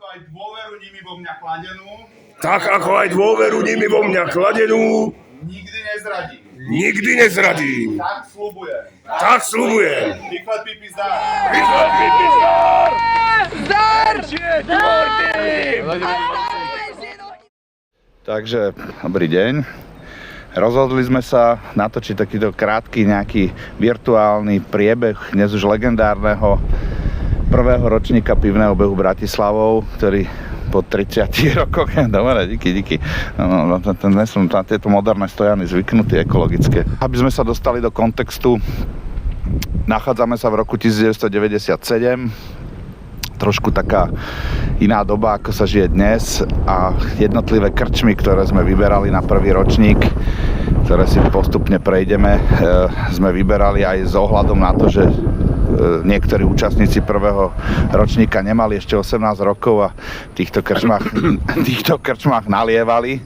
aj dôveru nimi vo mňa kladenú, tak ako aj dôveru nimi vo mňa kladenú, nikdy nezradím. nikdy nezradím. Tak sľubujem. Tak sľubujem. Výklad Pipi zdar. Výklad Pipi zdar! Takže, dobrý deň. Rozhodli sme sa natočiť takýto krátky nejaký virtuálny priebeh dnes už legendárneho prvého ročníka pivného behu Bratislavou, ktorý po 30 rokoch, dobre, díky. Dnes som na tieto moderné stojany zvyknutý, ekologické. Aby sme sa dostali do kontextu, nachádzame sa v roku 1997, trošku taká iná doba, ako sa žije dnes, a jednotlivé krčmy, ktoré sme vyberali na prvý ročník, ktoré si postupne prejdeme, sme vyberali aj s ohľadom na to, že niektorí účastníci prvého ročníka nemali ešte 18 rokov a v týchto krčmách nalievali.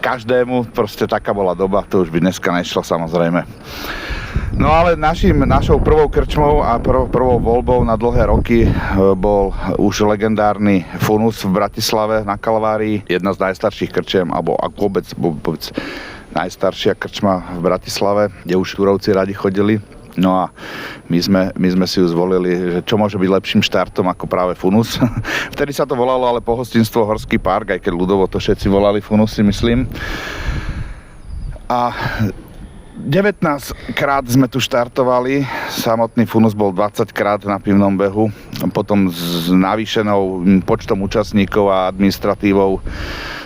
Každému, proste taká bola doba, to už by dneska nešlo, samozrejme. No ale našou prvou krčmou a prvou voľbou na dlhé roky bol už legendárny Funus v Bratislave na Kalvárii. Jedna z najstarších krčiem, alebo ak vôbec najstaršia krčma v Bratislave, kde už Turovci radi chodili. No a my sme si ju zvolili, že čo môže byť lepším štartom ako práve Funus. Vtedy sa to volalo ale pohostinstvo Horský park, aj keď ľudovo to všetci volali Funusy, myslím. A 19 krát sme tu štartovali, samotný Funus bol 20 krát na pivnom behu, potom s navýšenou počtom účastníkov a administratívou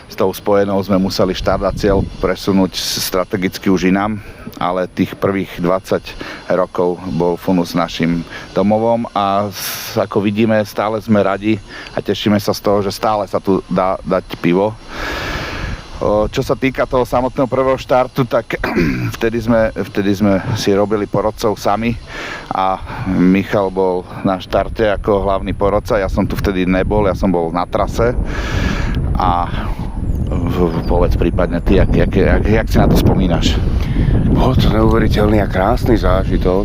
s tou spojenou sme museli štart a cieľ presunúť strategicky už inám, ale tých prvých 20 rokov bol Funus našim domovom a ako vidíme, stále sme radi a tešíme sa z toho, že stále sa tu dá dať pivo. Čo sa týka toho samotného prvého štartu, tak vtedy sme si robili porodcov sami a Michal bol na štarte ako hlavný porodca, ja som tu vtedy nebol, ja som bol na trase a povedz prípadne ty, jak si na to spomínaš? Bol to neuveriteľný a krásny zážitok.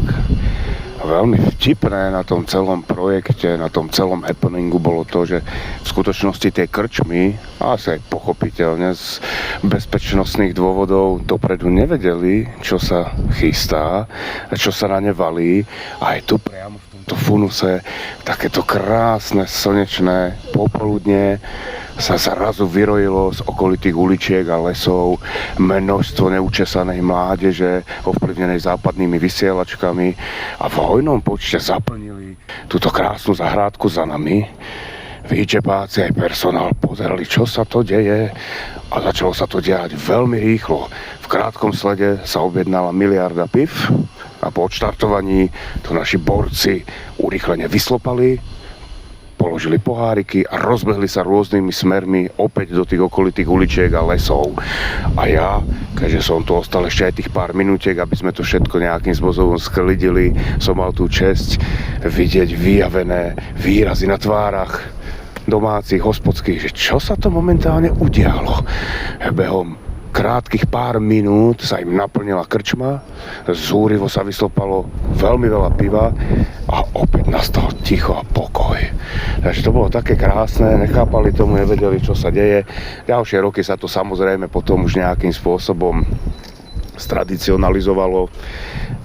Veľmi vtipné na tom celom projekte, na tom celom happeningu bolo to, že v skutočnosti tie krčmy, asi aj pochopiteľne z bezpečnostných dôvodov dopredu nevedeli, čo sa chystá, čo sa na ne valí. A aj tu priamo v tomto Funuse takéto krásne slnečné popoludne sa zrazu vyrojilo z okolitých uličiek a lesov množstvo neučesanej mládeže ovplyvnenej západnými vysielačkami a v hojnom počte zaplnili túto krásnu zahrádku za nami. Výčepáci aj personál pozerali, čo sa to deje, a začalo sa to diať veľmi rýchlo. V krátkom slede sa objednala 1 miliarda piv a po odštartovaní to naši borci urýchlene vyslopali, položili poháriky a rozbehli sa rôznymi smermi opäť do tých okolitých uličiek a lesov. A ja, keďže som tu ostal ešte aj tých pár minútiek, aby sme to všetko nejakým spôsobom sklidili, som mal tú česť vidieť vyjavené výrazy na tvárach domácich, hospodských, že čo sa to momentálne udialo. Behom krátkych pár minút sa im naplnila krčma, zúrivo sa vyslopalo veľmi veľa piva a opäť nastal ticho a pokoj. Takže to bolo také krásne, nechápali tomu, nevedeli, čo sa deje. Ďalšie roky sa to samozrejme potom už nejakým spôsobom stradicionalizovalo,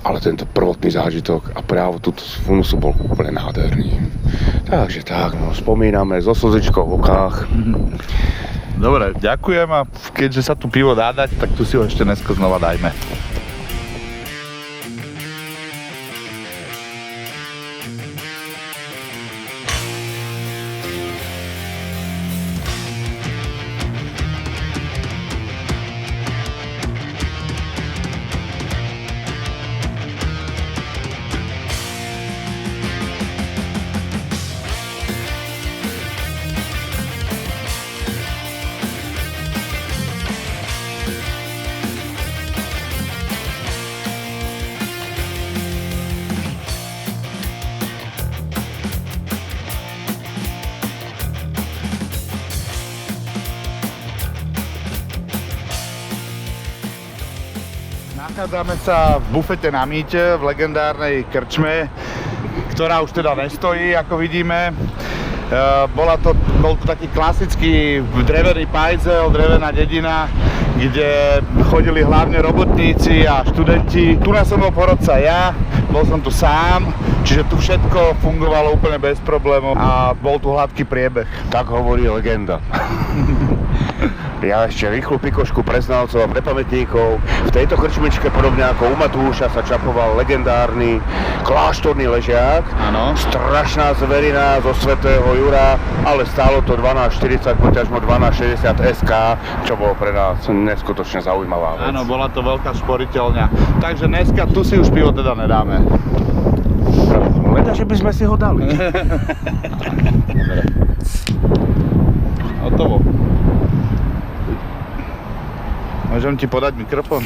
ale tento prvotný zážitok a práve túto z Funusu bol úplne nádherný. Takže tak, no, spomíname so slzičkou v okách. Dobre, ďakujem a keďže sa tu pivo dá dať, tak tu si ho ešte dneska znova dajme. Nachádzame sa v bufete na Mýte, v legendárnej krčme, ktorá už teda nestojí, ako vidíme. Bol to taký klasický drevený pajzel, drevená dedina, kde chodili hlavne robotníci a študenti. Tu som bol porodca ja, bol som tu sám, čiže tu všetko fungovalo úplne bez problémov a bol tu hladký priebeh. Tak hovorí legenda. Ja ešte rýchlu pikošku pre znalcov a pre pamätníkov. V tejto krčmičke, podobne ako u Matúša, sa čapoval legendárny kláštorný ležiak. Áno. Strašná zverina zo svätého Jura, ale stálo to 12,40, poťažmo 12,60 SK, čo bolo pre nás neskutočne zaujímavá vec. Áno, bola to veľká sporiteľňa. Takže dneska tu si už pivo teda nedáme. Leda, že by sme si ho dali. Hotovo. Môžem ti podať mikrofón?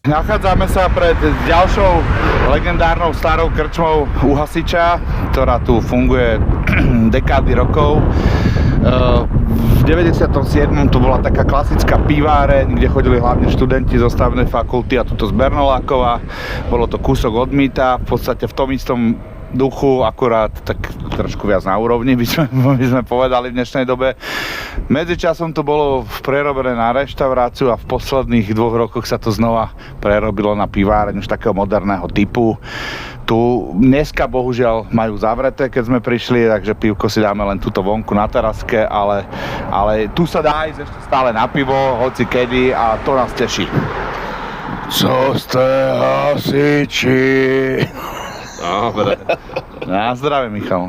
Nachádzame sa pred ďalšou legendárnou starou krčmou u Hasiča, ktorá tu funguje dekády rokov. V 97. tu bola taká klasická piváreň, kde chodili hlavne študenti zo stavebnej fakulty a tuto z Bernolákova. Bolo to kúsok od Mýta, v podstate v tom istom duchu, akurát tak trošku viac na úrovni, by sme povedali v dnešnej dobe. Medzičasom to bolo prerobené na reštauráciu a v posledných 2 rokoch sa to znova prerobilo na piváreň už takého moderného typu. Tu dneska bohužiaľ majú zavreté, keď sme prišli, takže pivko si dáme len túto vonku na teraske, ale tu sa dá ísť ešte stále na pivo, hoci kedy, a to nás teší. Co ste hasiči? Dobre. Na zdravie, Michal.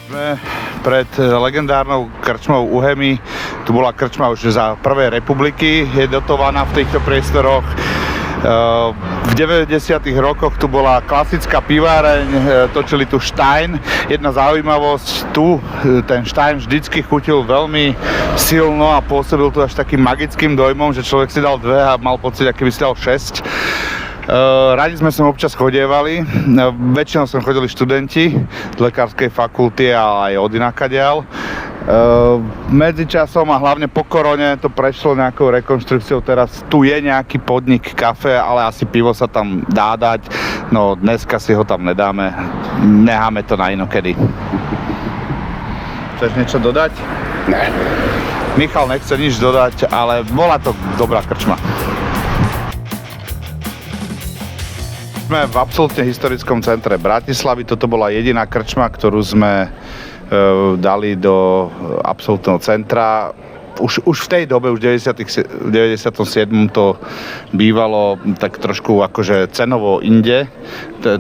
Sme pred legendárnou krčmou u Hemy. Tu bola krčma už za prvej republiky, je dotovaná v týchto priestoroch. V 90. rokoch tu bola klasická piváreň, točili tu Stein. Jedna zaujímavosť, tu ten Stein vždycky chutil veľmi silno a pôsobil tu až takým magickým dojmom, že človek si dal 2 a mal pocit, aký by si dal 6. Radi sme sem občas chodievali, väčšinou sem chodili študenti z lekárskej fakulty a aj od inakadiaľ. Medzičasom a hlavne po korone to prešlo nejakou rekonštrukciou, teraz tu je nejaký podnik, kafe, ale asi pivo sa tam dá dať, no dneska si ho tam nedáme, necháme to na inokedy. Chceš niečo dodať? Ne. Michal nechce nič dodať, ale bola to dobrá krčma. Sme v absolútne historickom centre Bratislavy, toto bola jediná krčma, ktorú sme dali do absolútneho centra. Už v tej dobe, už v 97. to bývalo tak trošku akože cenovo inde,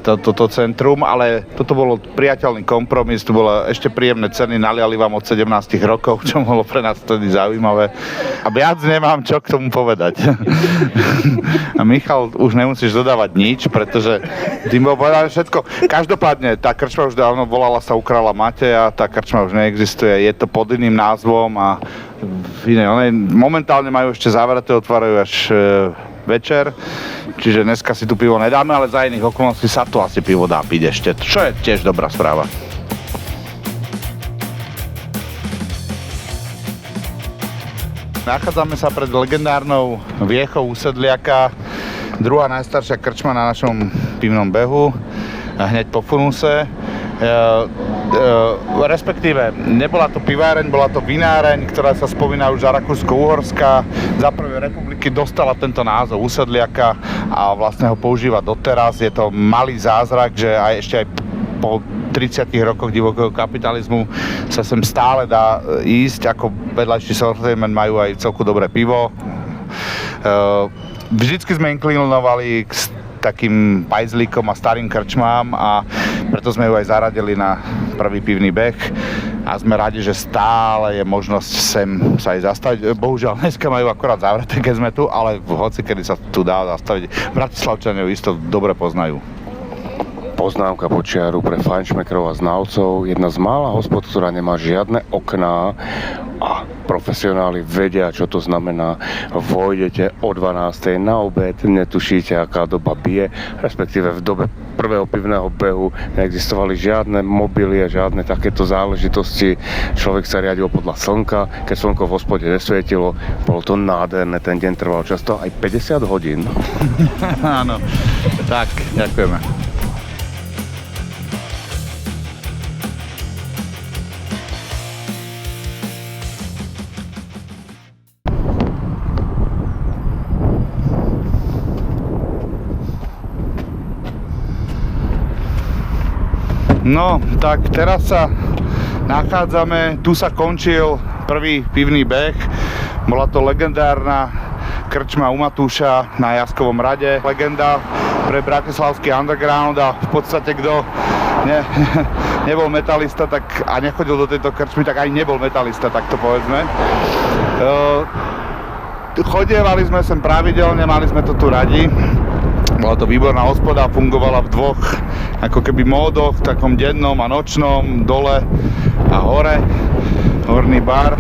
toto centrum, ale toto bolo priateľný kompromis, tu bolo ešte príjemné ceny, naliali vám od 17 rokov, čo bolo pre nás vtedy zaujímavé. A viac nemám čo k tomu povedať. A Michal, už nemusíš dodávať nič, pretože tým bolo povedané všetko. Každopádne, tá krčma už dávno volala sa U kráľa Mateja, tá krčma už neexistuje, je to pod iným názvom a momentálne majú ešte zavreté, otvárajú až večer, čiže dneska si tu pivo nedáme, ale za iných okolností sa tu asi pivo dá piť ešte, čo je tiež dobrá správa. Nachádzame sa pred legendárnou viechou u Sedliaka, druhá najstaršia krčma na našom pivnom behu, hneď po funuse. Respektíve, nebola to piváreň, bola to vináreň, ktorá sa spomína už za Rakúsko-Uhorska. Za prvej republiky dostala tento názov u Sedliaka a vlastne ho používa doteraz. Je to malý zázrak, že ešte aj po 30 rokoch divokého kapitalizmu sa sem stále dá ísť. Ako vedľajší sortiment majú aj celku dobré pivo. Vždycky sme inklinovali k takým pajzlíkom a starým krčmám a preto sme ju aj zaradili na prvý pivný beh a sme radi, že stále je možnosť sem sa aj zastaviť. Bohužiaľ dneska majú akorát zavreté, keď sme tu, ale hoci kedy sa tu dá zastaviť. Bratislavčania ju isto dobre poznajú. poznámka počiaru pre fajnšmekrov a znalcov. Jedna z mála hospod, ktorá nemá žiadne okná a profesionáli vedia, čo to znamená. Vojdete o 12:00 na obed, netušíte, aká doba bije, respektíve v dobe prvého pivného behu neexistovali žiadne mobily a žiadne takéto záležitosti. Človek sa riadil podľa slnka, keď slnko v hospode nesvietilo, bolo to nádherné, ten deň trval často aj 50 hodín. Áno, tak, ďakujeme. No, tak teraz sa nachádzame, tu sa končil prvý pivný beh. Bola to legendárna krčma u Matúša na Jaskovom rade. Legenda pre bratislavský underground a v podstate kto nebol metalista tak, a nechodil do tejto krčmy, tak aj nebol metalista, tak to povedzme. Chodievali sme sem pravidelne, mali sme to tu radi. Bola to výborná hospoda, fungovala v dvoch ako keby módoch, v takom dennom a nočnom, dole a hore, horný bar.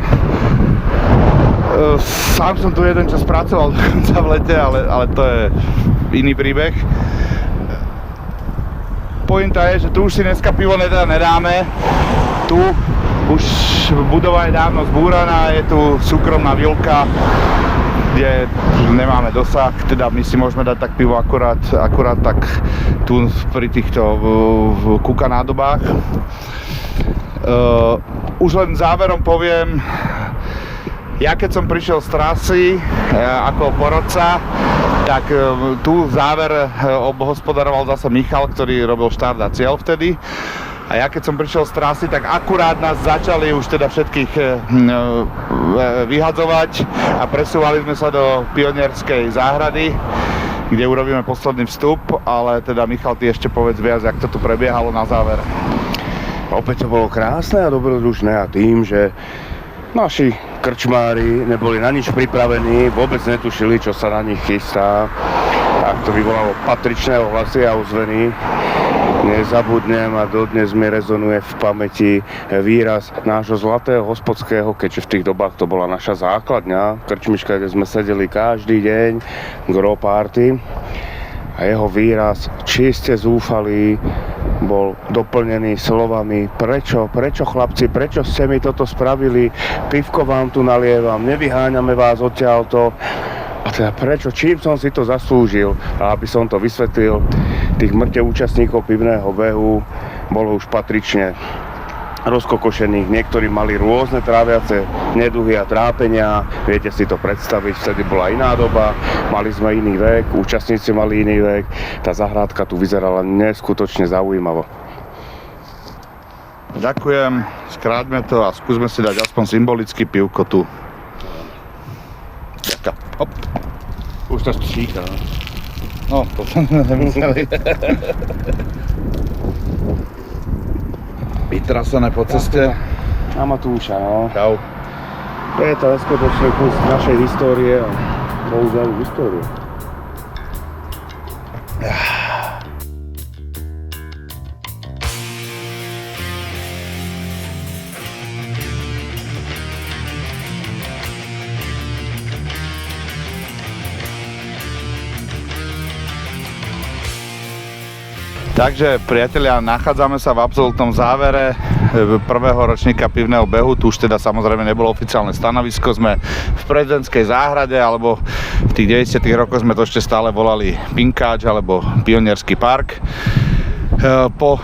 Sám som tu jeden čas pracoval dokonca v lete, ale to je iný príbeh. Pointa je, že tu už si dneska pivo nedáme. Tu už budova je dávno zbúraná, je tu súkromná vilka, kde nemáme dosah, teda my si môžeme dať tak pivo akurát tak tu pri týchto kukanádobách. Už len záverom poviem, ja keď som prišiel z trasy ako porodca, tak tu záver obhospodaroval zase Michal, ktorý robil štart a cieľ vtedy. A ja keď som prišiel z trasy, tak akurát nás začali už teda všetkých vyhadzovať a presúvali sme sa do Pionierskej záhrady, kde urobíme posledný vstup, ale teda Michal, ty ešte povedz viac, jak to tu prebiehalo na záver. Opäť to bolo krásne a dobrodružné a tým, že naši krčmári neboli na nič pripravení, vôbec netušili, čo sa na nich chystá, tak to vyvolalo patričné ohlasy a ozveny. Nezabudnem a dodnes mi rezonuje v pamäti výraz nášho zlatého hospodského, keďže v tých dobách to bola naša základňa, krčmička, kde sme sedeli každý deň, gro party. A jeho výraz, či ste zúfalí, bol doplnený slovami: prečo chlapci, prečo ste mi toto spravili, pivko vám tu nalievam, nevyháňame vás odtiaľto. A teda prečo, čím som si to zaslúžil? A aby som to vysvetlil, tých mŕtev účastníkov pivného behu bolo už patrične rozkokošených. Niektorí mali rôzne tráviace neduhy a trápenia, viete si to predstaviť, vtedy bola iná doba, mali sme iný vek, účastníci mali iný vek, tá zahrádka tu vyzerala neskutočne zaujímavo. Ďakujem, skráťme to a skúsme si dať aspoň symbolicky pivko tu. Ďakujem. Hop. Už to stříka. No, to sme nemuseli. Vytrasené po ceste. Na Matúša, no. Čau. To je to neskutočný kus našej histórie a bohužiaľ histórie. Takže, priatelia, nachádzame sa v absolútnom závere prvého ročníka pivného behu. Tu už teda samozrejme nebolo oficiálne stanovisko, sme v prezidentskej záhrade, alebo v tých 90. rokoch sme to ešte stále volali Pinkáč alebo Pionierský park. Po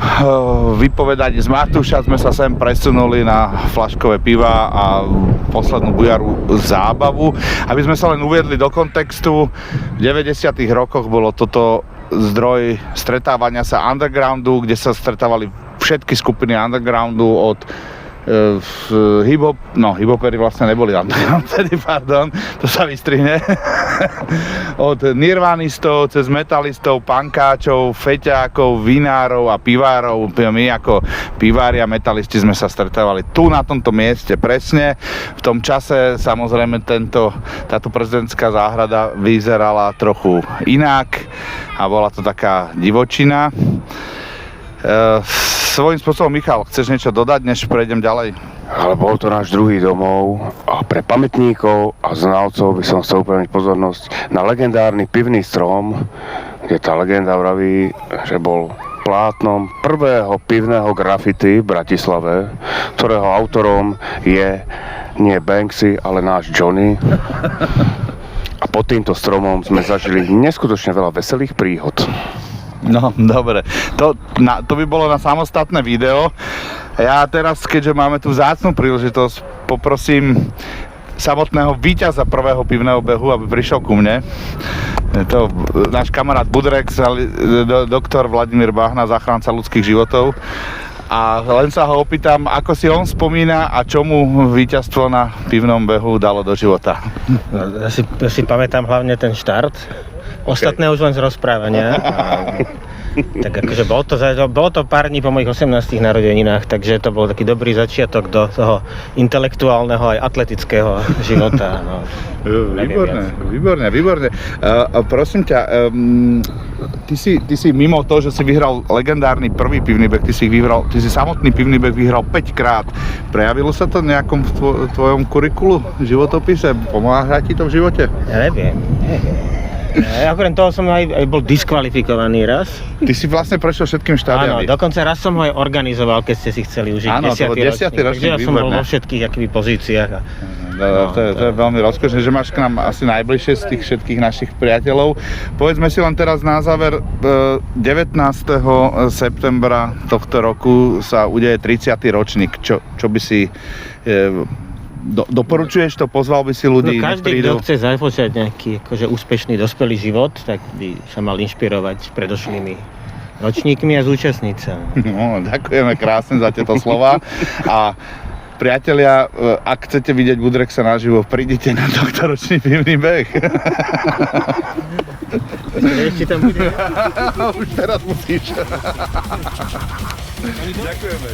vypovedaní z Matúša sme sa sem presunuli na fľaškové piva a poslednú bujaru zábavu. Aby sme sa len uviedli do kontextu, v 90. rokoch bolo toto zdroj stretávania sa undergroundu, kde sa stretávali všetky skupiny undergroundu od hip-hopery vlastne neboli underground vtedy, pardon, to sa vystrihne. Od nirvanistov cez metalistov, punkáčov, feťákov, vinárov a pivárov. My ako pivári a metalisti sme sa stretávali tu na tomto mieste presne. V tom čase samozrejme táto prezidentská záhrada vyzerala trochu inak a bola to taká divočina. Svojím spôsobom, Michal, chceš niečo dodať, než prejdem ďalej? Ale bol to náš druhý domov a pre pamätníkov a znalcov by som chcel upriamiť pozornosť na legendárny pivný strom, kde tá legenda vraví, že bol plátnom prvého pivného graffiti v Bratislave, ktorého autorom je nie Banksy, ale náš Johnny. A pod týmto stromom sme zažili neskutočne veľa veselých príhod. No, dobre. To by bolo na samostatné video. Ja teraz, keďže máme tu vzácnu príležitosť, poprosím samotného víťaza prvého pivného behu, aby prišiel ku mne. Je to náš kamarát Budrex, doktor Vladimír Bahna, záchranca ľudských životov. A len sa ho opýtam, ako si on spomína a čo mu víťazstvo na pivnom behu dalo do života. Ja si pamätám hlavne ten štart. Ostatné už len z rozprávania. Tak akože bolo to pár dní po mojich 18 narodeninách, takže to bol taký dobrý začiatok do toho intelektuálneho aj atletického života. No, Výborné. Prosím ťa, ty si mimo to, že si vyhral legendárny prvý pivný beh, ty si samotný pivný beh vyhral 5 krát. Prejavilo sa to v nejakom tvojom kurikulu, životopise? Pomáha ti to v živote? Ja neviem. Ja okrem toho som aj bol diskvalifikovaný raz. Ty si vlastne prešiel všetkým štádiami. Áno, dokonca raz som ho aj organizoval, keď ste si chceli užiť 10. ročník. Takže ja som bol vo všetkých pozíciách. To je veľmi rozkošné, že máš k nám asi najbližšie z tých všetkých našich priateľov. Povedzme si len teraz na záver, 19. septembra tohto roku sa udeje 30. ročník. Čo by si... Doporučuješ to? Pozval by si ľudí? No každý, kto chce započať nejaký akože úspešný dospelý život, tak by sa mal inšpirovať predošlými ročníkmi a zúčastniť sa. No, ďakujeme krásne za tieto slova. A priatelia, ak chcete vidieť Budrexa naživo, prídite na tohto ročný pivný beh. Ešte tam bude? Už teraz musíš. Ďakujeme.